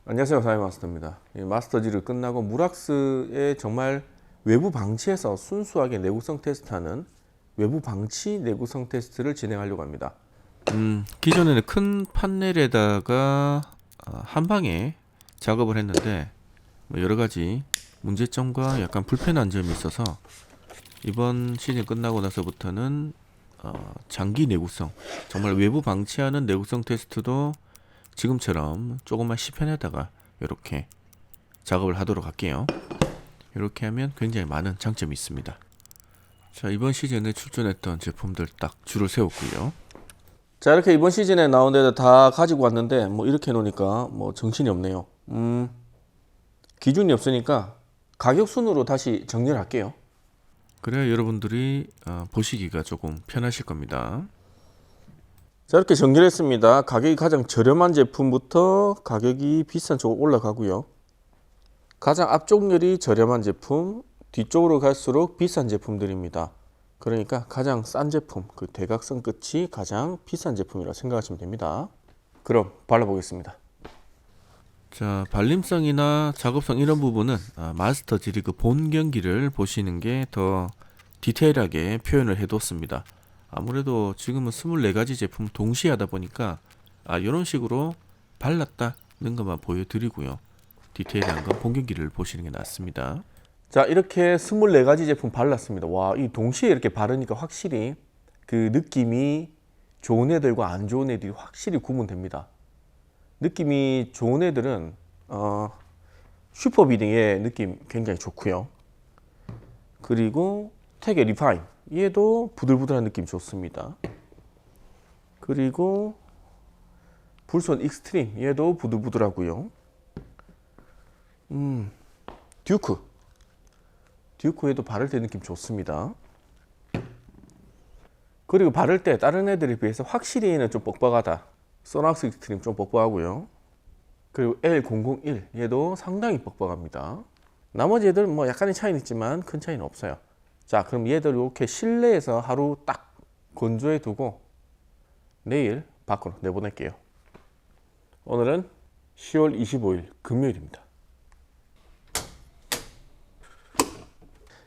안녕하세요, 사이마스터입니다. 마스터지를 끝나고 무락스의 정말 외부 방치에서 순수하게 내구성 테스트하는 외부 방치 내구성 테스트를 진행하려고 합니다. 기존에는 큰 판넬에다가 한 방에 작업을 했는데 여러 가지 문제점과 약간 불편한 점이 있어서 이번 시즌 끝나고 나서부터는 장기 내구성, 정말 외부 방치하는 내구성 테스트도 지금처럼 조금만 시편에다가 이렇게 작업을 하도록 할게요. 이렇게 하면 굉장히 많은 장점이 있습니다. 자, 이번 시즌에 출전했던 제품들 딱 줄을 세웠고요. 자, 이렇게 이번 시즌에 나온 데들 다 가지고 왔는데 이렇게 해놓으니까 정신이 없네요. 기준이 없으니까 가격 순으로 다시 정리를 할게요. 그래야 여러분들이 보시기가 조금 편하실 겁니다. 자, 이렇게 정리를 했습니다. 가격이 가장 저렴한 제품부터 가격이 비싼 쪽으로 올라가고요. 가장 앞쪽열이 저렴한 제품, 뒤쪽으로 갈수록 비싼 제품들입니다. 그러니까 가장 싼 제품, 그 대각선 끝이 가장 비싼 제품이라고 생각하시면 됩니다. 그럼 발라보겠습니다. 자, 발림성이나 작업성 이런 부분은 마스터즈 리그 본 경기를 보시는 게 더 디테일하게 표현을 해뒀습니다. 아무래도 지금은 24가지 제품 동시에 하다 보니까 이런 식으로 발랐다는 것만 보여드리고요. 디테일한 건 본 경기를 보시는 게 낫습니다. 자, 이렇게 24가지 제품 발랐습니다. 와, 이 동시에 이렇게 바르니까 확실히 그 느낌이 좋은 애들과 안 좋은 애들이 확실히 구분됩니다. 느낌이 좋은 애들은 슈퍼비딩의 느낌 굉장히 좋고요. 그리고 택의 리파인, 얘도 부들부들한 느낌 좋습니다. 그리고 불손 익스트림, 얘도 부들부들하고요. 듀크에도 바를 때 느낌 좋습니다. 그리고 바를 때 다른 애들에 비해서 확실히 얘는 좀 뻑뻑하다. 소낙스 익스트림 좀 뻑뻑하고요. 그리고 L001, 얘도 상당히 뻑뻑합니다. 나머지 애들 약간의 차이는 있지만 큰 차이는 없어요. 자, 그럼 얘들 이렇게 실내에서 하루 딱 건조해 두고 내일 밖으로 내보낼게요. 오늘은 10월 25일 금요일입니다.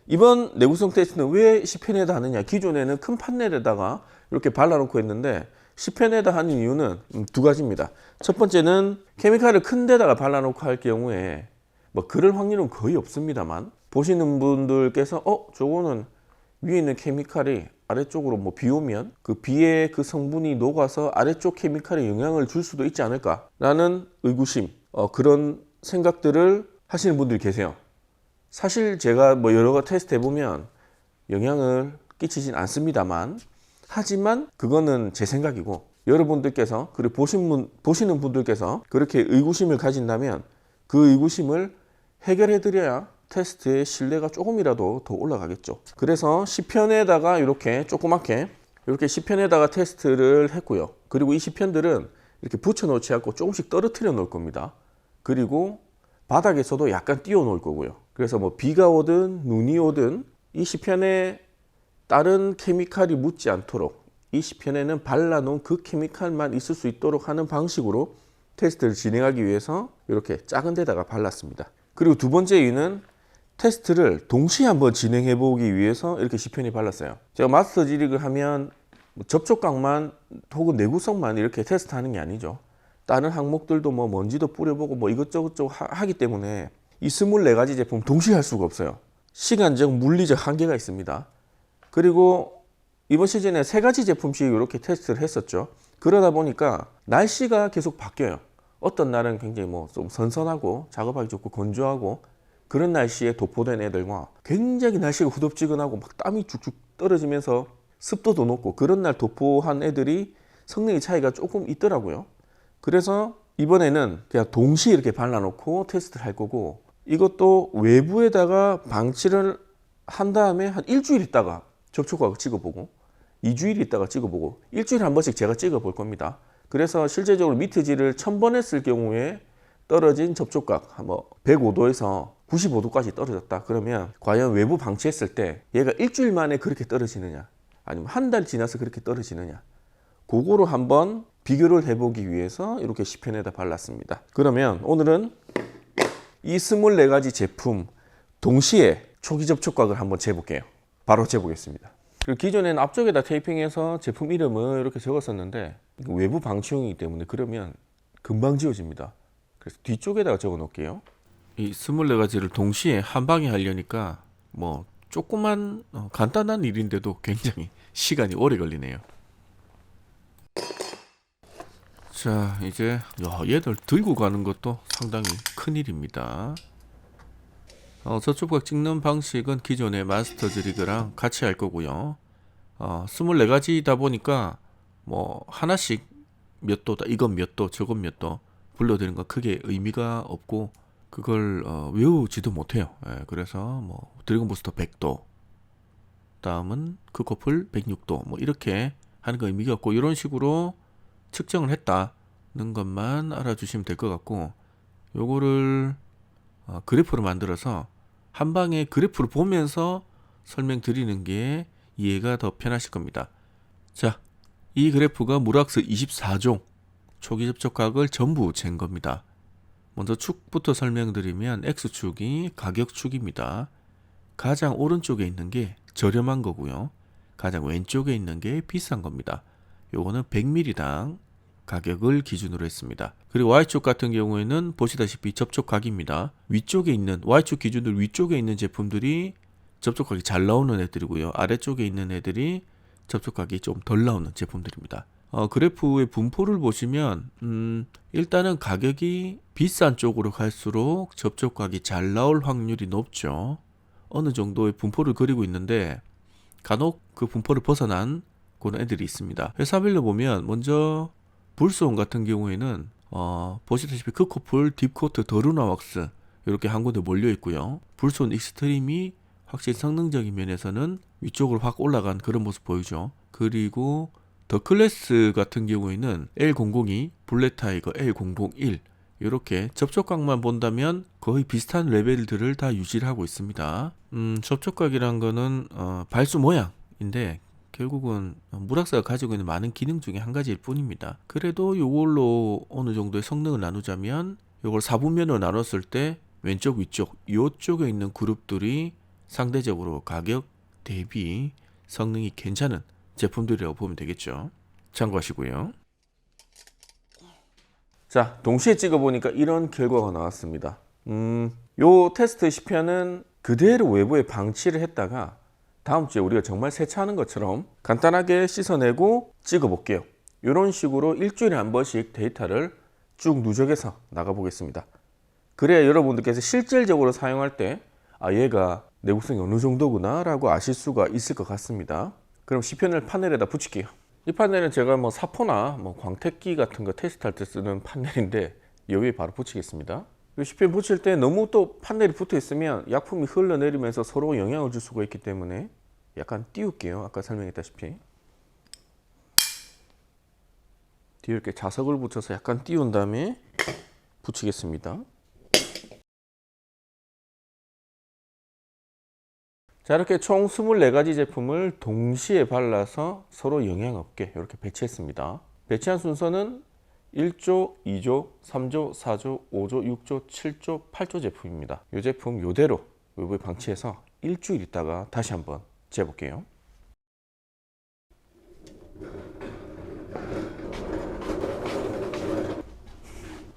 이번 내구성 테스트는 왜 10편에다 하느냐? 기존에는 큰 판넬에다가 이렇게 발라놓고 했는데 10편에다 하는 이유는 두 가지입니다. 첫 번째는 케미칼을 큰 데다가 발라놓고 할 경우에 그럴 확률은 거의 없습니다만, 보시는 분들께서 저거는 위에 있는 케미칼이 아래쪽으로 비 오면 그 비의 그 성분이 녹아서 아래쪽 케미칼에 영향을 줄 수도 있지 않을까라는 의구심, 그런 생각들을 하시는 분들이 계세요. 사실 제가 여러 가 테스트 해보면 영향을 끼치진 않습니다만, 하지만 그거는 제 생각이고, 여러분들께서 그리고 보시는 분들께서 그렇게 의구심을 가진다면 그 의구심을 해결해 드려야 테스트의 신뢰가 조금이라도 더 올라가겠죠. 그래서 10편에다가 이렇게 조그맣게 이렇게 10편에다가 테스트를 했고요. 그리고 이 10편들은 이렇게 붙여 놓지 않고 조금씩 떨어뜨려 놓을 겁니다. 그리고 바닥에서도 약간 띄워 놓을 거고요. 그래서 비가 오든 눈이 오든 이 10편에 다른 케미칼이 묻지 않도록, 이 10편에는 발라놓은 그 케미칼만 있을 수 있도록 하는 방식으로 테스트를 진행하기 위해서 이렇게 작은 데다가 발랐습니다. 그리고 두 번째 이유는 테스트를 동시에 한번 진행해 보기 위해서 이렇게 10편이 발랐어요. 제가 마스터즈 리그 하면 접촉각만 혹은 내구성만 이렇게 테스트하는 게 아니죠. 다른 항목들도 먼지도 뿌려보고 이것저것 하기 때문에 이 24가지 제품 동시에 할 수가 없어요. 시간적, 물리적 한계가 있습니다. 그리고 이번 시즌에 3가지 제품씩 이렇게 테스트를 했었죠. 그러다 보니까 날씨가 계속 바뀌어요. 어떤 날은 굉장히 좀 선선하고 작업하기 좋고 건조하고 그런 날씨에 도포된 애들과 굉장히 날씨가 후덥지근하고 땀이 쭉쭉 떨어지면서 습도도 높고 그런 날 도포한 애들이 성능의 차이가 조금 있더라고요. 그래서 이번에는 그냥 동시에 이렇게 발라놓고 테스트를 할 거고, 이것도 외부에다가 방치를 한 다음에 한 일주일 있다가 접촉각을 찍어보고, 2주일 있다가 찍어보고, 일주일에 한 번씩 제가 찍어볼 겁니다. 그래서 실제적으로 미트질을 1000번 했을 경우에 떨어진 접촉각 105도에서 95도까지 떨어졌다. 그러면 과연 외부 방치했을 때 얘가 일주일 만에 그렇게 떨어지느냐, 아니면 한 달 지나서 그렇게 떨어지느냐, 그거로 한번 비교를 해보기 위해서 이렇게 10편에다 발랐습니다. 그러면 오늘은 이 24가지 제품 동시에 초기 접촉각을 한번 재볼게요. 바로 재보겠습니다. 그리고 기존에는 앞쪽에다 테이핑해서 제품 이름을 이렇게 적었었는데 외부 방치용이기 때문에 그러면 금방 지워집니다. 그래서 뒤쪽에다가 적어 놓을게요. 이 24가지를 동시에 한 방에 하려니까 뭐 조그만 간단한 일인데도 굉장히 시간이 오래 걸리네요. 자, 이제 얘들 들고 가는 것도 상당히 큰일입니다. 접촉각 찍는 방식은 기존의 마스터즈 리그랑 같이 할 거고요. 24가지다 보니까 뭐 하나씩 몇 도다, 이건 몇 도, 저건 몇 도 불러드리는 건 크게 의미가 없고 그걸 외우지도 못해요. 그래서 뭐 드래곤 부스터 100도, 다음은 크코플 106도 뭐 이렇게 하는 거 의미가 없고 이런 식으로 측정을 했다는 것만 알아주시면 될 것 같고, 요거를 그래프로 만들어서 한 방에 그래프를 보면서 설명드리는 게 이해가 더 편하실 겁니다. 자, 이 그래프가 무락스 24종 초기 접촉각을 전부 잰 겁니다. 먼저 축부터 설명드리면 X축이 가격축입니다. 가장 오른쪽에 있는 게 저렴한 거고요. 가장 왼쪽에 있는 게 비싼 겁니다. 요거는 100ml당 가격을 기준으로 했습니다. 그리고 Y축 같은 경우에는 보시다시피 접촉각입니다. 위쪽에 있는 Y축 기준으로 위쪽에 있는 제품들이 접촉각이 잘 나오는 애들이고요. 아래쪽에 있는 애들이 접촉각이 좀 덜 나오는 제품들입니다. 그래프의 분포를 보시면 일단은 가격이 비싼 쪽으로 갈수록 접촉각이 잘 나올 확률이 높죠. 어느 정도의 분포를 그리고 있는데 간혹 그 분포를 벗어난 그런 애들이 있습니다. 회사별로 보면 먼저 불스온 같은 경우에는 보시다시피 크코플, 딥코트, 더루나 왁스 이렇게 한 군데 몰려 있고요. 불스온 익스트림이 확실히 성능적인 면에서는 위쪽으로 확 올라간 그런 모습 보이죠. 그리고 더 클래스 같은 경우에는 L002, 블랙타이거 L001 이렇게 접촉각만 본다면 거의 비슷한 레벨들을 다 유지를 하고 있습니다. 접촉각이란 거는 발수 모양인데 결국은 무락사가 가지고 있는 많은 기능 중에 한 가지일 뿐입니다. 그래도 이걸로 어느 정도의 성능을 나누자면 이걸 4분면으로 나눴을 때 왼쪽 위쪽 이쪽에 있는 그룹들이 상대적으로 가격 대비 성능이 괜찮은 제품들이라고 보면 되겠죠. 참고하시고요. 자, 동시에 찍어보니까 이런 결과가 나왔습니다. 요 테스트 10편은 그대로 외부에 방치를 했다가 다음 주에 우리가 정말 세차하는 것처럼 간단하게 씻어내고 찍어볼게요. 이런 식으로 일주일에 한 번씩 데이터를 쭉 누적해서 나가보겠습니다. 그래야 여러분들께서 실질적으로 사용할 때 얘가 내구성이 어느 정도구나 라고 아실 수가 있을 것 같습니다. 그럼 10편을 판넬에다 붙일게요. 이 판넬은 제가 뭐 사포나 뭐 광택기 같은 거 테스트할 때 쓰는 판넬인데 여기에 바로 붙이겠습니다. 이 10편 붙일 때 너무 또 판넬이 붙어 있으면 약품이 흘러내리면서 서로 영향을 줄 수가 있기 때문에 약간 띄울게요. 아까 설명했다시피 뒤에 이렇게 자석을 붙여서 약간 띄운 다음에 붙이겠습니다. 자, 이렇게 총 24가지 제품을 동시에 발라서 서로 영향 없게 이렇게 배치했습니다. 배치한 순서는 1조, 2조, 3조, 4조, 5조, 6조, 7조, 8조 제품입니다. 이 제품 이대로 외부에 방치해서 일주일 있다가 다시 한번 재볼게요.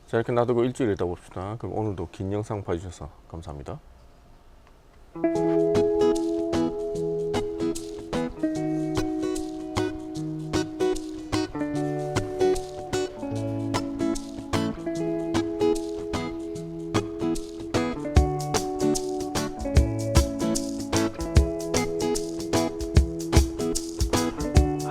자, 이렇게 놔두고 일주일 있다 봅시다. 그럼 오늘도 긴 영상 봐주셔서 감사합니다.